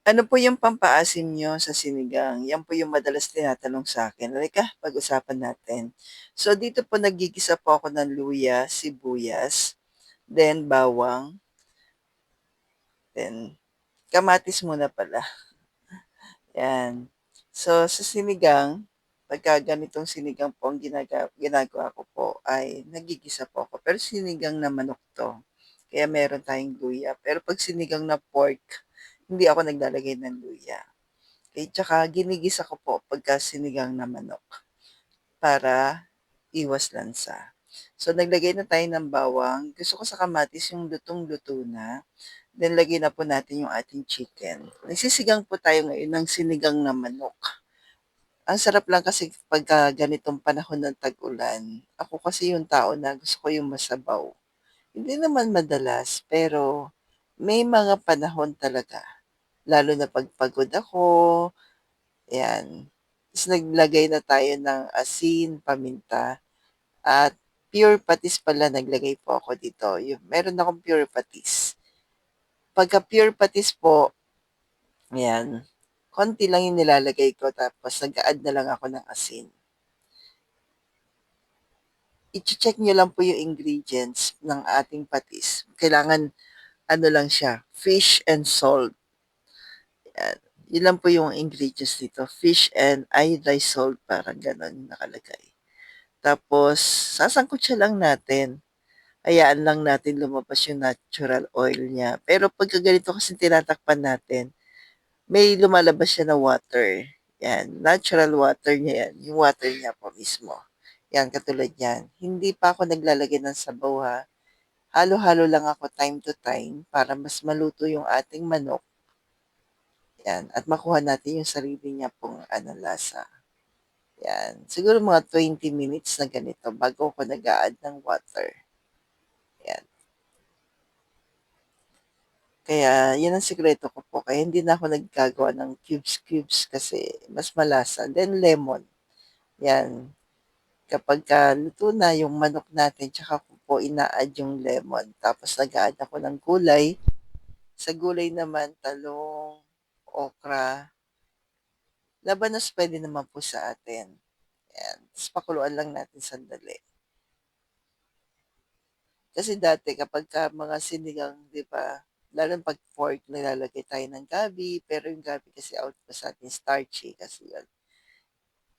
Ano po yung pampaasim niyo sa sinigang? Yan po yung madalas tinatanong sa'kin. Halika, pag-usapan natin. So, dito po naggigisa po ako ng luya, sibuyas, then bawang, then kamatis muna pala. Yan. So, sa sinigang, pagka ganitong sinigang po ang ginagawa ko po ay nagigisa po ako. Pero sinigang na manok to. Kaya meron tayong luya. Pero pag sinigang na pork, hindi ako naglalagay ng luya. Okay, tsaka ginigisa ko po pagka sinigang na manok para iwas lansa. So, naglagay na tayo ng bawang. Gusto ko sa kamatis yung lutong-luto na. Then, lagay na po natin yung ating chicken. Nagsisigang po tayo ngayon ng sinigang na manok. Ang sarap lang kasi pagka ganitong panahon ng tag-ulan. Ako kasi yung tao na gusto ko yung masabaw. Hindi naman madalas, pero may mga panahon talaga. Lalo na pag pagod ako, yan. Tapos naglagay na tayo ng asin, paminta, at pure patis pala naglagay po ako dito. Meron akong pure patis. Pagka pure patis po, ayan, konti lang yung nilalagay ko tapos nag-add na lang ako ng asin. I-check nyo lang po yung ingredients ng ating patis. Kailangan, ano lang siya, fish and salt. Yan. Yun lang po yung ingredients dito. Fish and iodized salt, parang ganon nakalagay. Tapos, sasangkot siya lang natin. Hayaan lang natin lumabas yung natural oil niya. Pero pagka ganito kasi tinatakpan natin, may lumalabas siya na water. Yan, natural water niya yan. Yung water niya po mismo. Yan, katulad yan. Hindi pa ako naglalagay ng sabaw ha. Halo-halo lang ako time to time para mas maluto yung ating manok. Yan, at makuha natin yung sarili niya pong lasa. Yan, siguro mga 20 minutes na ganito bago ako nag-a-add ng water. Yan. Kaya, yan ang sikreto ko po. Kaya hindi na ako naggagawa ng cubes-cubes kasi mas malasa. Then, lemon. Yan. Kapag luto na yung manok natin, tsaka ko po ina-add yung lemon. Tapos nag-add ako ng gulay. Sa gulay naman, talong, okra, labanos pwede naman po sa atin. Yan. Tapos pakuluan lang natin sandali. Kasi dati kapag mga sinigang, di ba, lalo pag pork, nilalagay tayo ng gabi, pero yung gabi kasi out pa sa atin, starchy kasi yun.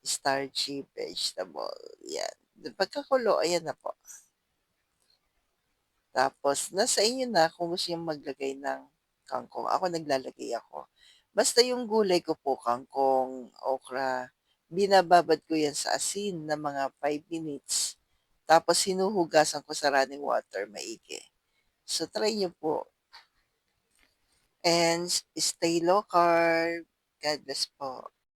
Starchy vegetable. Yan. Pagkakulo, ayan na po. Tapos, nasa inyo na kung gusto nyo maglagay ng kangkong. Ako naglalagay ako. Basta yung gulay ko po, kangkong, okra, binababad ko yan sa asin na mga 5 minutes. Tapos, hinuhugasan ko sa running water, maigi. So, try nyo po. And stay low carb. God bless po.